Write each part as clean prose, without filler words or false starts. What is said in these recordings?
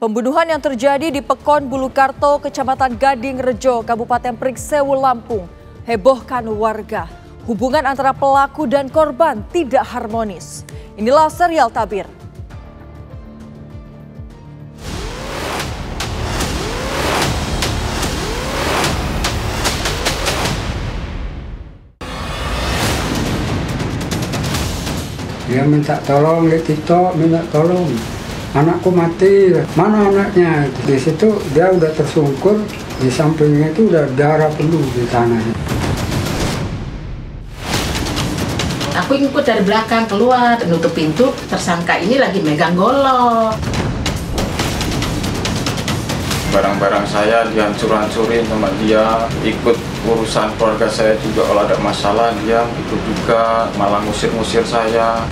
Pembunuhan yang terjadi di Pekon Bulukarto, Kecamatan Gading Rejo, Kabupaten Pringsewu, Lampung, hebohkan warga. Hubungan antara pelaku dan korban tidak harmonis. Inilah serial tabir. Dia minta tolong, Tito minta tolong. Anakku mati, mana anaknya? Di situ dia udah tersungkur, di sampingnya itu udah darah penuh di tanahnya. Aku ikut dari belakang keluar, nutup pintu, tersangka ini lagi megang golok. Barang-barang saya dihancur-hancurin sama dia, ikut urusan keluarga saya juga kalau ada masalah dia ikut juga, malah ngusir-ngusir saya.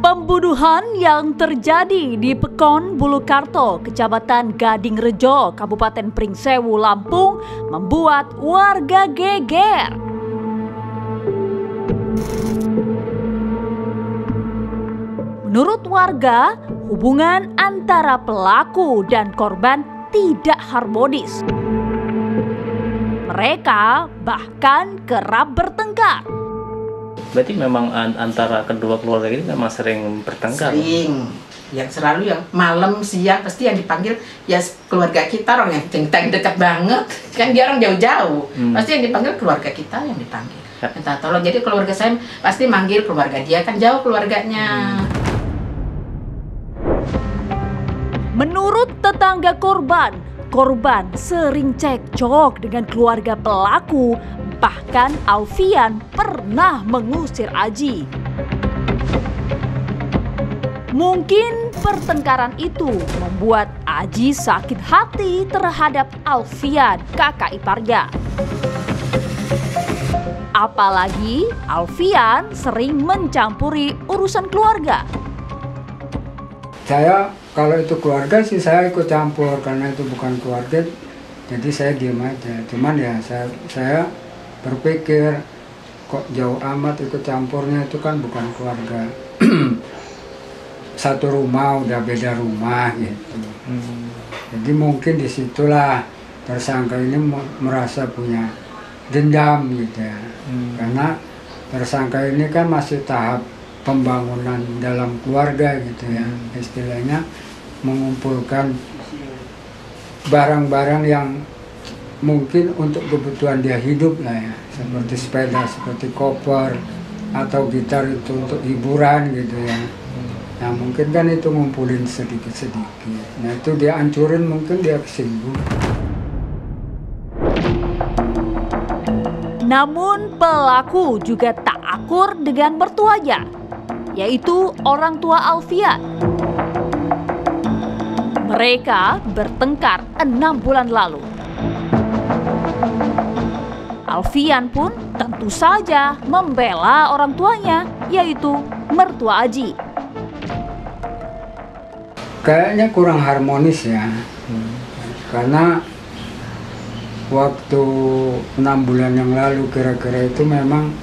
Pembunuhan yang terjadi di Pekon Bulukarto, Kecamatan Gading Rejo, Kabupaten Pringsewu, Lampung membuat warga geger. Menurut warga, hubungan antara pelaku dan korban tidak harmonis. Mereka bahkan kerap bertengkar. Berarti memang antara kedua keluarga ini memang sering bertengkar? Sering, yang selalu yang malam, siang pasti yang dipanggil ya keluarga kita, orang yang dekat banget. Kan dia orang jauh-jauh, pasti yang dipanggil keluarga kita yang dipanggil. Minta tolong, jadi keluarga saya pasti manggil keluarga dia, kan jauh keluarganya. Menurut tetangga korban sering cekcok dengan keluarga pelaku. Bahkan Alfian pernah mengusir Aji. Mungkin pertengkaran itu membuat Aji sakit hati terhadap Alfian, kakak iparnya. Apalagi Alfian sering mencampuri urusan keluarga. Saya kalau itu keluarga sih saya ikut campur, karena itu bukan keluarga, jadi saya diam aja. Cuman ya saya berpikir kok jauh amat ikut campurnya, itu kan bukan keluarga. Satu rumah udah beda rumah gitu. Jadi mungkin disitulah tersangka ini merasa punya dendam gitu ya. Karena tersangka ini kan masih tahap pembangunan dalam keluarga gitu ya. Istilahnya mengumpulkan barang-barang yang mungkin untuk kebutuhan dia hidup lah ya, seperti sepeda, seperti koper atau gitar itu untuk hiburan gitu ya. Nah mungkin kan itu ngumpulin sedikit-sedikit. Nah itu dia hancurin, mungkin dia kesinggung. Namun pelaku juga tak akur dengan mertuanya, yaitu orang tua Alfian. Mereka bertengkar 6 bulan lalu. Alfian pun tentu saja membela orang tuanya, yaitu mertua Aji. Kayaknya kurang harmonis ya, karena waktu 6 bulan yang lalu kira-kira itu memang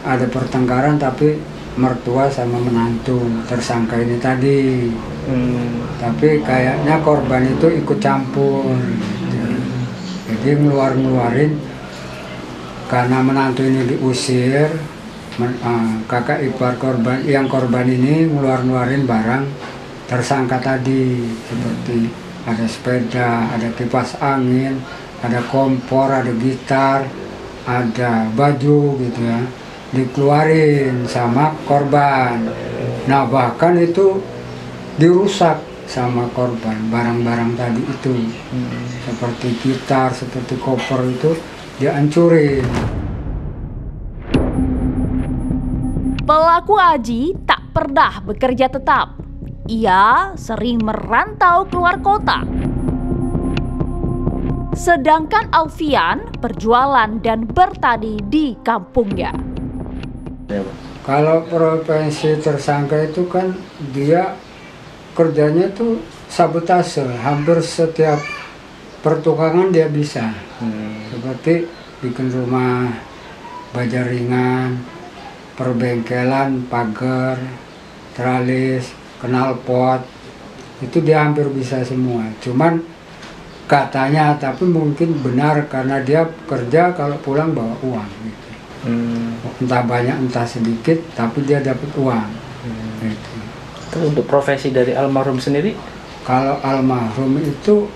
ada pertengkaran, tapi mertua sama menantu tersangka ini tadi. Tapi kayaknya korban itu ikut campur, jadi ngeluarin. Karena menantu ini diusir, kakak ipar korban, yang korban ini ngeluarin barang tersangka tadi, seperti ada sepeda, ada kipas angin, ada kompor, ada gitar, ada baju gitu ya, dikeluarin sama korban. Nah bahkan itu dirusak sama korban, barang-barang tadi itu, seperti gitar, seperti koper itu dihancurin. Pelaku Aji tak pernah bekerja tetap. Ia sering merantau keluar kota. Sedangkan Alfian berjualan dan bertani di kampungnya. Kalau profesi tersangka itu kan dia kerjanya tuh sabotase, hampir setiap pertukangan dia bisa. Seperti bikin rumah baja ringan, perbengkelan, pagar, tralis, knalpot, itu dia hampir bisa semua. Cuman katanya, tapi mungkin benar karena dia kerja kalau pulang bawa uang gitu. Entah banyak entah sedikit, tapi dia dapat uang. Gitu. Terus untuk profesi dari almarhum sendiri? Kalau almarhum itu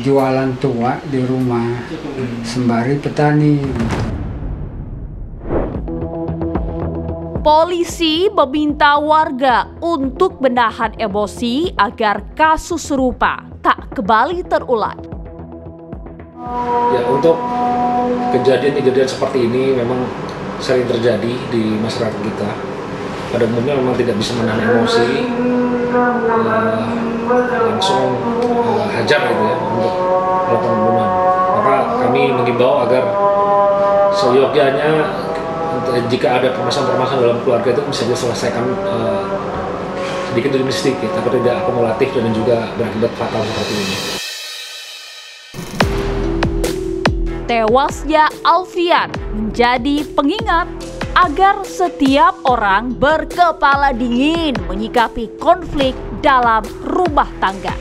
jualan tua di rumah, sembari petani. Polisi meminta warga untuk menahan emosi agar kasus serupa tak kembali terulang. Ya, untuk kejadian-kejadian seperti ini memang sering terjadi di masyarakat kita. Pada umumnya memang tidak bisa menahan emosi, langsung hajar gitu ya untuk melakukan pembunuhan. Maka kami mengimbau agar seyogyanya jika ada permasalahan-permasalahan dalam keluarga itu bisa diselesaikan sedikit demi sedikit, agar tidak akumulatif dan juga berakibat fatal seperti ini. Tewasnya Alfian menjadi pengingat agar setiap orang berkepala dingin menyikapi konflik dalam rumah tangga.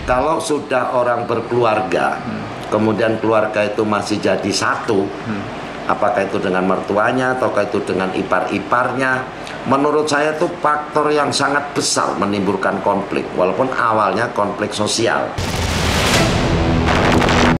Kalau sudah orang berkeluarga, kemudian keluarga itu masih jadi satu, apakah itu dengan mertuanya ataukah itu dengan ipar-iparnya, menurut saya itu faktor yang sangat besar menimbulkan konflik, walaupun awalnya konflik sosial.